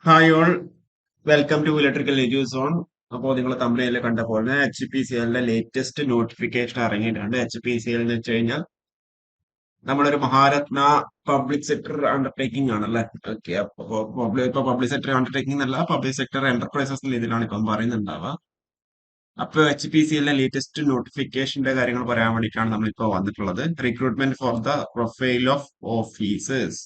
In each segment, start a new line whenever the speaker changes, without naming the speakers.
Hi all, welcome to electrical review zone. അപ്പോൾ നിങ്ങൾ തമിഴിൽ കണ്ട പോലെ HPCLന്റെ ലേറ്റസ്റ്റ് നോട്ടിഫിക്കേഷൻ ഇറങ്ങിയിട്ടുണ്ട്. HPCL എന്ന് വെച്ച് കഴിഞ്ഞാൽ നമ്മളൊരു മഹാരത്ന പബ്ലിക് സെക്ടർ അണ്ടർടേക്കിംഗ് ആണല്ലേ. ഓക്കെ, അപ്പോൾ പബ്ലിക് സെക്ടർ അണ്ടർടേക്കിംഗ് എന്നല്ല, പബ്ലിക് സെക്ടർ എന്റർപ്രൈസസ് രീതിയിലാണ് ഇപ്പം പറയുന്നുണ്ടാവുക. അപ്പോൾ HPCLന്റെ ലേറ്റസ്റ്റ് നോട്ടിഫിക്കേഷന്റെ കാര്യങ്ങൾ പറയാൻ വേണ്ടിയിട്ടാണ് നമ്മളിപ്പോൾ വന്നിട്ടുള്ളത്. Recruitment for the profile of officers.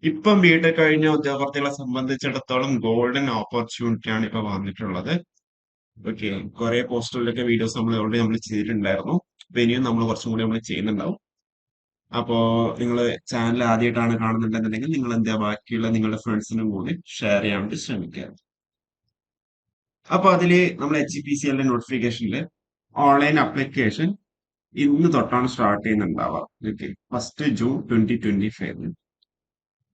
ഇപ്പം ബിടെക് കഴിഞ്ഞ ഉദ്യോഗാർത്ഥികളെ സംബന്ധിച്ചിടത്തോളം ഗോൾഡൻ ഓപ്പർച്യൂണിറ്റി ആണ് ഇപ്പൊ വന്നിട്ടുള്ളത്. ഓക്കെ, കുറെ പോസ്റ്ററിലൊക്കെ വീഡിയോസ് നമ്മൾ ചെയ്തിട്ടുണ്ടായിരുന്നു. അപ്പൊ ഇനിയും നമ്മൾ കുറച്ചും കൂടി നമ്മൾ ചെയ്യുന്നുണ്ടാവും. അപ്പോ നിങ്ങൾ ചാനൽ ആദ്യമായിട്ടാണ് കാണുന്നുണ്ടെന്നുണ്ടെങ്കിൽ നിങ്ങൾ എന്താ ബാക്കിയുള്ള നിങ്ങളുടെ ഫ്രണ്ട്സിനും കൂടി ഷെയർ ചെയ്യാൻ വേണ്ടി ശ്രമിക്കുക. അപ്പൊ അതില് നമ്മൾ HPCLന്റെ നോട്ടിഫിക്കേഷനിൽ ഓൺലൈൻ അപ്ലിക്കേഷൻ ഇന്ന് തൊട്ടാണ് സ്റ്റാർട്ട് ചെയ്യുന്നുണ്ടാവുക. Okay, 1 June 2025.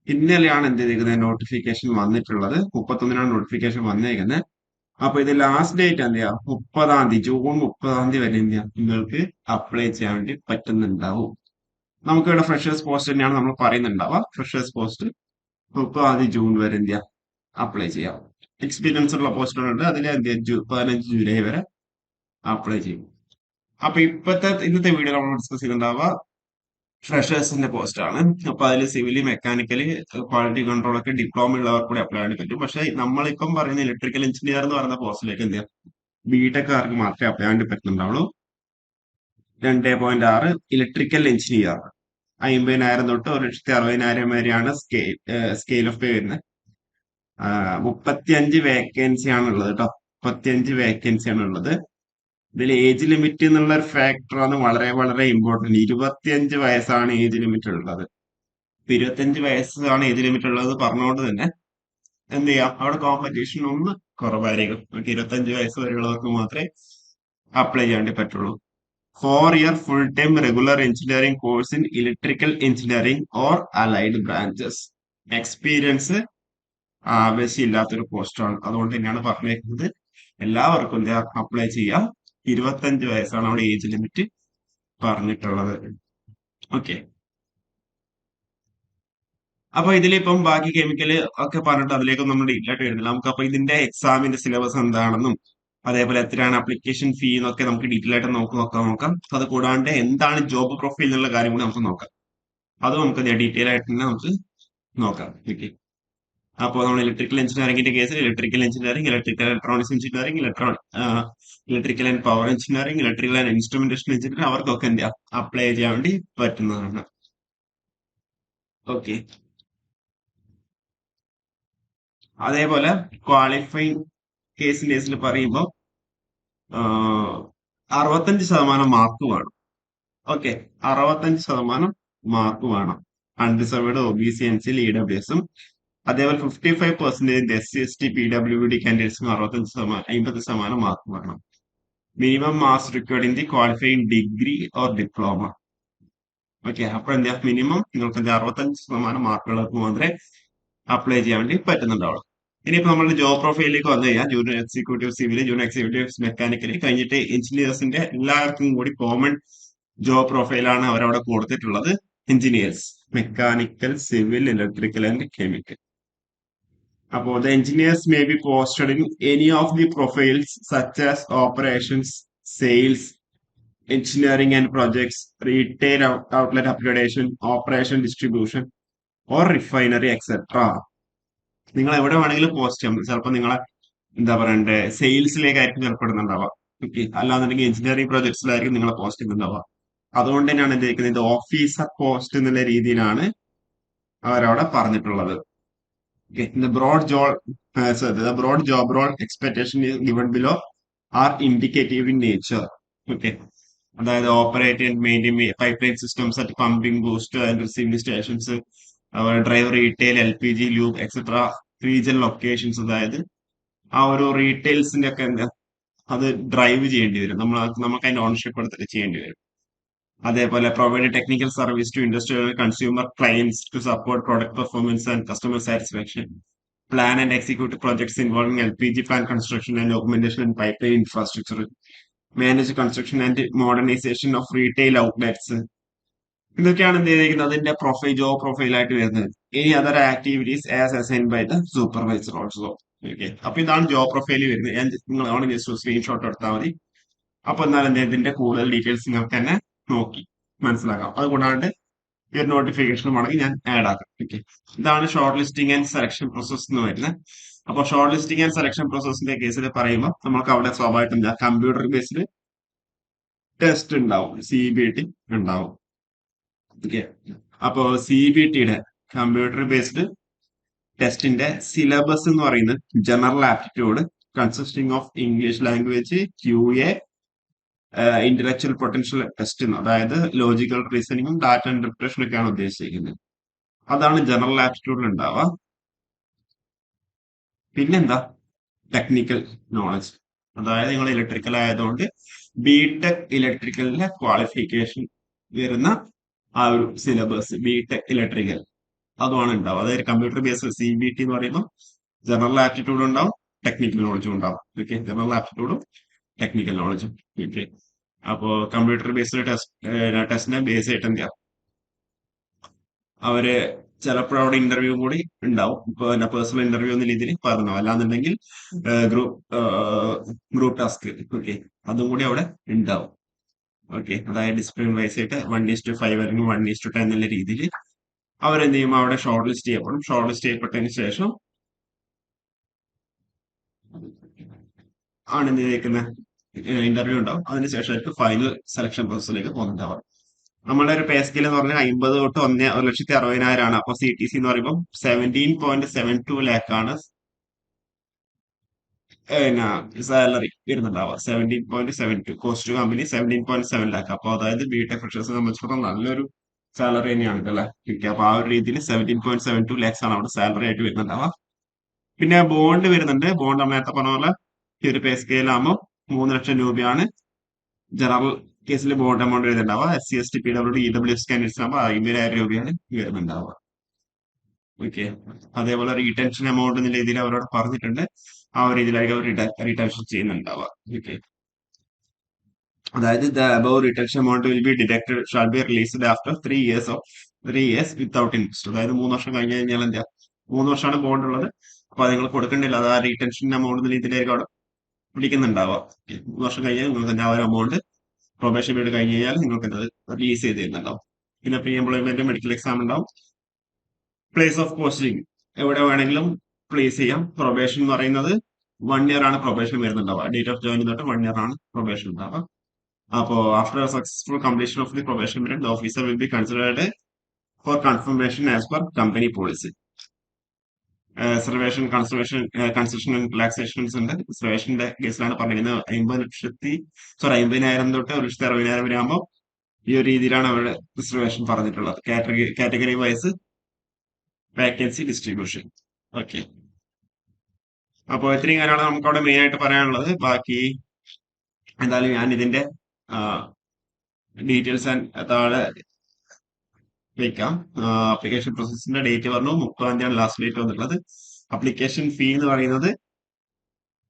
ഇന്നലെയാണ് എന്ത് ചെയ്തിരിക്കുന്നത്, നോട്ടിഫിക്കേഷൻ വന്നിട്ടുള്ളത്. 31-നാണ് നോട്ടിഫിക്കേഷൻ വന്നേക്കുന്നത്. അപ്പൊ ഇത് ലാസ്റ്റ് ഡേറ്റ് എന്ത് ചെയ്യാം, 30-ാം തീയതി, ജൂൺ 30-ാം തീയതി വരെ എന്ത് ചെയ്യാം, നിങ്ങൾക്ക് അപ്ലൈ ചെയ്യാൻ വേണ്ടി പറ്റുന്നുണ്ടാവും. നമുക്ക് ഇവിടെ ഫ്രഷേഴ്സ് പോസ്റ്റ് തന്നെയാണ് നമ്മൾ പറയുന്നുണ്ടാവുക. ഫ്രഷേഴ്സ് പോസ്റ്റ് 30-ാം തീയതി ജൂൺ വരെ എന്ത് ചെയ്യാം, അപ്ലൈ ചെയ്യാം. എക്സ്പീരിയൻസ് ഉള്ള പോസ്റ്റുകളുണ്ട്, അതിൽ എന്ത് ചെയ്യാം, 15 ജൂലൈ വരെ അപ്ലൈ ചെയ്യും. അപ്പൊ ഇന്നത്തെ വീഡിയോ നമ്മൾ ഡിസ്കസ് ചെയ്തിട്ടുണ്ടാവുക ഫ്രഷേഴ്സിന്റെ പോസ്റ്റ് ആണ്. അപ്പൊ അതിൽ സിവിലി, മെക്കാനിക്കലി, ക്വാളിറ്റി കൺട്രോൾ ഒക്കെ ഡിപ്ലോമ ഉള്ളവർ കൂടി അപ്ലൈ ചെയ്യാൻ പറ്റും. പക്ഷെ നമ്മളിപ്പം പറയുന്ന ഇലക്ട്രിക്കൽ എഞ്ചിനീയർ എന്ന് പറയുന്ന പോസ്റ്റിലേക്ക് എന്ത് ചെയ്യാം, ബിടെക്കാർക്ക് മാത്രമേ അപ്ലൈ ചെയ്യാൻ പറ്റുന്നുണ്ടാവുള്ളൂ. 2.6 ഇലക്ട്രിക്കൽ എഞ്ചിനീയർ 50,000 തൊട്ട് 1,60,000 വരെയാണ് സ്കെയിൽ ഓഫ് പേ വരുന്നത്. 35 വേക്കൻസി ആണ് ഉള്ളത് കേട്ടോ. 35 വേക്കൻസി ആണ് ഉള്ളത്. ഇതിൽ ഏജ് ലിമിറ്റ് എന്നുള്ള ഒരു ഫാക്ടറാണ് വളരെ വളരെ ഇമ്പോർട്ടന്റ്. 25 വയസ്സാണ് ഏജ് ലിമിറ്റ് ഉള്ളത്. 25 വയസ്സാണ് ഏജ് ലിമിറ്റ് ഉള്ളത് പറഞ്ഞുകൊണ്ട് തന്നെ എന്ത് ചെയ്യാം, അവിടെ കോമ്പറ്റീഷൻ ഒന്ന് കുറവായിരിക്കും. 25 വയസ്സ് വരെയുള്ളവർക്ക് മാത്രമേ അപ്ലൈ ചെയ്യാൻ പറ്റുള്ളൂ. 4-year full time regular engineering course in electrical engineering or allied branches. Experience ആവശ്യമില്ലാത്തൊരു പോസ്റ്റാണ്. അതുകൊണ്ട് തന്നെയാണ് പറഞ്ഞേക്കുന്നത് എല്ലാവർക്കും എന്താ അപ്ലൈ ചെയ്യാം. 25 വയസ്സാണ് അവിടെ ഏജ് ലിമിറ്റ് പറഞ്ഞിട്ടുള്ളത്. ഓക്കെ, അപ്പൊ ഇതിലിപ്പം ബാക്കി കെമിക്കല് ഒക്കെ പറഞ്ഞിട്ട് അതിലേക്കൊന്നും നമ്മൾ ഡീറ്റെയിൽ ആയിട്ട് വരുന്നില്ല. നമുക്ക് അപ്പൊ ഇതിന്റെ എക്സാമിന്റെ സിലബസ് എന്താണെന്നും അതേപോലെ എത്രയാണ് അപ്ലിക്കേഷൻ ഫീ എന്നൊക്കെ നമുക്ക് ഡീറ്റെയിൽ ആയിട്ട് നോക്കാം. അത് കൂടാണ്ട് എന്താണ് ജോബ് പ്രൊഫൈൽ എന്നുള്ള കാര്യം കൂടി നമുക്ക് നോക്കാം. അത് നമുക്ക് ഡീറ്റെയിൽ ആയിട്ട് തന്നെ നമുക്ക് നോക്കാം. ഓക്കെ, അപ്പോൾ നമ്മൾ ഇലക്ട്രിക്കൽ എഞ്ചിനീയറിംഗിന്റെ കേസിൽ electrical engineering, electrical electronics engineering, electrical and power engineering, electrical and instrumentation engineering അവർക്കൊക്കെ എന്താ അപ്ലൈ ചെയ്യാൻ വേണ്ടി പറ്റുന്നതാണ്. ഓക്കെ, അതേപോലെ ക്വാളിഫൈങ് കേസിൽ പറയുമ്പോൾ 65% മാർക്ക് വേണം. ഓക്കെ, 65% മാർക്ക് വേണം. അൺറിസർവ്ഡ്, OBC, NCL, EWSഉം അതേപോലെ 55% SC, ST, PWD കാൻഡിഡേറ്റ്സും 50% മാർക്ക് വേണം. Minimum marks required in the qualifying degree or diploma. Okay, അപ്പൊ എന്താ മിനിമം നിങ്ങൾക്ക് 65% മാർക്കുള്ളവർക്ക് മാത്രമേ അപ്ലൈ ചെയ്യാൻ വേണ്ടി പറ്റുന്നുണ്ടാവുള്ളൂ. ഇനിയിപ്പോ നമ്മുടെ ജോബ് പ്രൊഫൈലിലേക്ക് വന്നു കഴിഞ്ഞാൽ junior executive civil, junior executive mechanically കഴിഞ്ഞിട്ട് എഞ്ചിനീയേഴ്സിന്റെ എല്ലാവർക്കും കൂടി കോമൺ ജോബ് പ്രൊഫൈലാണ് അവരവിടെ കൊടുത്തിട്ടുള്ളത്. Engineers mechanical, civil, electrical and chemical. അപ്പോൾ the engineers may be posted in any of the profiles such as operations, sales, engineering and projects, retail outlet upgradation, operation distribution, or refinery, etc. നിങ്ങൾ എവിടെ വേണമെങ്കിലും post ചെയ്യാം. ചിലപ്പോൾ നിങ്ങളെ എന്താ പറയണ്ടേ സെയിൽസിലേക്കായിരിക്കും ചിലപ്പോൾ ഇടുന്നുണ്ടാവുക. ഓക്കെ, അല്ലാന്നുണ്ടെങ്കിൽ എഞ്ചിനീയറിംഗ് പ്രൊജക്ട്സിലായിരിക്കും നിങ്ങളെ പോസ്റ്റ് ചെയ്യുന്നുണ്ടാവുക. അതുകൊണ്ട് തന്നെയാണ് എന്തിരിക്കുന്നത്, ഇത് ഓഫീസർ പോസ്റ്റ് എന്നുള്ള രീതിയിലാണ് അവരവിടെ പറഞ്ഞിട്ടുള്ളത്. Okay. The broad job role expectation is given below are indicative in nature. Okay. അതായത് operate and maintain pipe systems at pumping, booster and receiving stations, driver, retail, LPG, lube etcetera, റീജിയൽ locations. അതായത് ആ ഒരു റീറ്റെയിൽസിന്റെ ഒക്കെ എന്താ അത് drive ചെയ്യേണ്ടി വരും. നമുക്ക് അതിന്റെ ഓണർഷിപ്പ് എടുത്തിട്ട് ചെയ്യേണ്ടി വരും. അതേപോലെ provide technical service to industrial consumer clients to support product performance and customer satisfaction. Plan and execute projects involving LPG plant construction and augmentation and pipeline infrastructure. Manage construction and modernization of retail outlets. ഇതൊക്കെയാണ് എന്ത് ചെയ്തിരിക്കുന്നത് അതിന്റെ job profile ആയിട്ട് വരുന്നത്. Any other activities as assigned by the supervisor also. Okay, അപ്പൊ ഇതാണ് job profile വരുന്നത്. ഞാൻ നിങ്ങൾ ആണ് ജസ്റ്റ് സ്ക്രീൻഷോട്ട് എടുത്താൽ മതി. അപ്പൊ എന്നാൽ ഇതിന്റെ കൂടുതൽ ഡീറ്റെയിൽസ് നിങ്ങൾക്ക് തന്നെ നോക്കി മനസ്സിലാക്കാം. അതുകൂടാണ്ട് ഈ ഒരു നോട്ടിഫിക്കേഷൻ വേണമെങ്കിൽ ഞാൻ ആഡ് ആക്കാം. ഓക്കെ, ഇതാണ് short listing and selection process എന്ന് വരുന്നത്. അപ്പൊ ഷോർട്ട് ലിസ്റ്റിംഗ് ആൻഡ് സെലക്ഷൻ പ്രോസസിന്റെ കേസിൽ പറയുമ്പോൾ നമുക്ക് അവിടെ സ്വാഭാവികമായിട്ടും കമ്പ്യൂട്ടർ ബേസ്ഡ് ടെസ്റ്റ് ഉണ്ടാവും, CBT ഉണ്ടാവും. ഓക്കെ, അപ്പോ CBTയുടെ കമ്പ്യൂട്ടർ ബേസ്ഡ് ടെസ്റ്റിന്റെ സിലബസ് എന്ന് പറയുന്നത് general aptitude consisting of English language, QA, intellectual potential test, അതായത് ലോജിക്കൽ റീസണിങ്ങും ഡാറ്റ ഇന്റർപ്രിട്ടേഷനും ഒക്കെയാണ് ഉദ്ദേശിക്കുന്നത്. അതാണ് ജനറൽ ആപ്റ്റിറ്റ്യൂഡിൽ ഉണ്ടാവുക. പിന്നെന്താ, ടെക്നിക്കൽ നോളജ്, അതായത് നിങ്ങൾ ഇലക്ട്രിക്കൽ ആയതുകൊണ്ട് BTech ഇലക്ട്രിക്കലിന്റെ ക്വാളിഫിക്കേഷൻ വരുന്ന ആ ഒരു സിലബസ് BTech ഇലക്ട്രിക്കൽ അതുമാണ് ഉണ്ടാവും. അതായത് കമ്പ്യൂട്ടർ ബേസ്ഡ് CBT എന്ന് പറയുമ്പോൾ ജനറൽ ആപ്റ്റിറ്റ്യൂഡ് ഉണ്ടാവും, ടെക്നിക്കൽ നോളജും ഉണ്ടാവും. ഓക്കെ, ജനറൽ ആപ്റ്റിറ്റ്യൂഡും ടെക്നിക്കൽ നോളജും. ഓക്കെ, അപ്പോ കമ്പ്യൂട്ടർ ബേസ്ഡ് ടെസ്റ്റിനെ ബേസ് ആയിട്ട് എന്താ അവര് ചിലപ്പോൾ അവിടെ ഇന്റർവ്യൂ കൂടി ഉണ്ടാവും. ഇപ്പൊ എന്റെ പേഴ്സണൽ ഇന്റർവ്യൂ എന്ന രീതിയിൽ പറഞ്ഞു, അല്ലാന്നുണ്ടെങ്കിൽ ഗ്രൂപ്പ് ഗ്രൂപ്പ് ടാസ്ക്. ഓക്കെ, അതും കൂടി അവിടെ ഉണ്ടാവും. ഓക്കെ, അതായത് ഡിസിപ്ലിൻ വൈസ് ആയിട്ട് 1:5 അല്ലെങ്കിൽ 1:10 എന്നുള്ള രീതിയിൽ അവരെന്ത് ചെയ്യും, അവിടെ ഷോർട്ട് ലിസ്റ്റ് ചെയ്യപ്പെടും. ഷോർട്ട് ലിസ്റ്റ് ചെയ്യപ്പെട്ടതിന് ശേഷം ആണ് എന്ത് ചെയ്തേക്കുന്നത്, ഇന്റർവ്യൂ ഉണ്ടാവും. അതിനുശേഷമായിട്ട് ഫൈനൽ സെലക്ഷൻ പ്രോസസ്സിലേക്ക് പോകുന്നുണ്ടാവുക. നമ്മുടെ ഒരു പേ സ്കെയിൽ എന്ന് പറഞ്ഞാൽ 50 തൊട്ട് 1,60,000 ആണ്. അപ്പൊ CTC എന്ന് പറയുമ്പോൾ 17.72 ലാക്ക് ആണ് പിന്നെ സാലറി വരുന്നുണ്ടാവുക. 17.72 കോസ്റ്റ് ടു കമ്പനി 17.7 ലാക്ക്. അപ്പൊ അതായത് BTech ഫ്രഷേഴ്സിനെ സംബന്ധിച്ചിടത്തോളം നല്ലൊരു സാലറി തന്നെയാണ് അല്ലേ. അപ്പൊ ആ ഒരു രീതിയിൽ 17.72 ലാക്സ് ആണ് അവിടെ സാലറി ആയിട്ട് വരുന്നുണ്ടാവുക. പിന്നെ ബോണ്ട് വരുന്നുണ്ട്. ബോണ്ട് നമ്മൾ നേരത്തെ പറഞ്ഞ പോലെ ഈ ഒരു പേ സ്കെയിൽ ആകുമ്പോൾ 3 ലക്ഷം രൂപയാണ് ജനറൽ കേസിൽ ബോണ്ട് എമൗണ്ട് വരുന്നുണ്ടാവുക. SC ST PWD EWS candidates ആകുമ്പോൾ 50,000 രൂപയാണ് വരുന്നുണ്ടാവുക. ഓക്കെ, അതേപോലെ റീടെൻഷൻ എമൗണ്ട് എന്ന രീതിയിൽ അവരോട് പറഞ്ഞിട്ടുണ്ട്. ആ ഒരു രീതിയിലായിരിക്കും അവർ റീടെൻഷൻ ചെയ്യുന്നുണ്ടാവുക. ഓക്കെ, അതായത് the above retention amount will be deducted shall be released after 3 years without interest. അതായത് 3 വർഷം കഴിഞ്ഞ് കഴിഞ്ഞാൽ എന്താ, 3 വർഷമാണ് ബോണ്ട് ഉള്ളത്. അപ്പൊ അത് നിങ്ങൾ കൊടുക്കേണ്ടില്ല. അത് ആ റീടെൻഷൻ എമൗണ്ട് എന്ന രീതിയിലായിരിക്കും അവിടെ പിടിക്കുന്നുണ്ടാവുക. 3 വർഷം കഴിഞ്ഞാൽ നിങ്ങൾക്ക് തന്നെ ആ ഒരു എമൗണ്ട് പ്രൊബേഷൻ പീരീഡ് കഴിഞ്ഞ് കഴിഞ്ഞാൽ നിങ്ങൾക്ക് അത് റിലീസ് ചെയ്ത് തരുന്നുണ്ടാവും. പിന്നെ പ്രീ എംപ്ലോയ്മെന്റ് മെഡിക്കൽ എക്സാം ഉണ്ടാവും. പ്ലേസ് ഓഫ് പോസ്റ്റിംഗ് എവിടെ വേണമെങ്കിലും പ്ലേസ് ചെയ്യാം. പ്രൊബേഷൻ എന്ന് പറയുന്നത് 1 ഇയർ ആണ് പ്രൊബേഷൻ വരുന്നുണ്ടാവുക. ഡേറ്റ് ഓഫ് ജോയിൻ തൊട്ട് 1 ഇയർ ആണ് പ്രൊബേഷൻ ഉണ്ടാവുക. അപ്പോ after successful completion of the probation period the officer will be considered four confirmation as per company policy. Concession relaxations ഉണ്ട്. റിസർവേഷന്റെ കേസിലാണ് പറഞ്ഞിരിക്കുന്നത്. 50,000 തൊട്ട് 1,60,000 വരെ ആകുമ്പോൾ ഈ ഒരു രീതിയിലാണ് അവരുടെ റിസർവേഷൻ പറഞ്ഞിട്ടുള്ളത്. Category wise vacancy distribution. Okay, അപ്പോൾ ഇത്രയും കാര്യമാണ് നമുക്ക് അവിടെ മെയിൻ ആയിട്ട് പറയാനുള്ളത്. ബാക്കി എന്തായാലും ഞാൻ ഇതിന്റെ ഡീറ്റെയിൽസ് താഴെ വെക്കാം. ആപ്ലിക്കേഷൻ പ്രോസസ്സിന്റെ ഡേറ്റ് പറഞ്ഞു 30-ാം തീയതിയാണ് ലാസ്റ്റ് ഡേറ്റ് വന്നിട്ടുള്ളത്. അപ്ലിക്കേഷൻ ഫീ എന്ന് പറയുന്നത്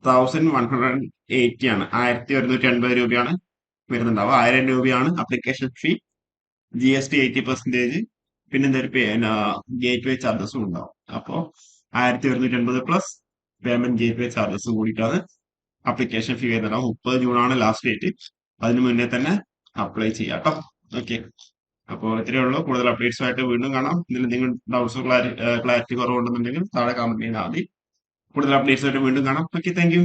1,180 ആണ്. 1,180 രൂപയാണ് വരുന്നുണ്ടാവുക. 1,000 രൂപയാണ് അപ്ലിക്കേഷൻ ഫീ. GST 80%. പിന്നെ എന്താ ഗേറ്റ് വേ ചാർജസും ഉണ്ടാവും. അപ്പോ 1,180 plus payment gateway charges കൂടിയിട്ടാണ് അപ്ലിക്കേഷൻ ഫീ വരുന്നുണ്ടാവും. 30 ജൂണാണ് ലാസ്റ്റ് ഡേറ്റ്. അതിന് മുന്നേ തന്നെ അപ്ലൈ ചെയ്യാം കേട്ടോ. ഓക്കെ, അപ്പോൾ ഇത്രയേ ഉള്ളൂ. കൂടുതൽ അപ്ഡേറ്റ്സ് ആയിട്ട് വീണ്ടും കാണാം. ഇതിൽ എന്തെങ്കിലും ഡൗട്ട്സോ ക്ലാരിറ്റി കുറവുണ്ടെന്നുണ്ടെങ്കിൽ താഴെ കമന്റ് ചെയ്താൽ മതി. കൂടുതൽ അപ്ഡേറ്റ്സ് ആയിട്ട് വീണ്ടും കാണാം. Okay, thank you.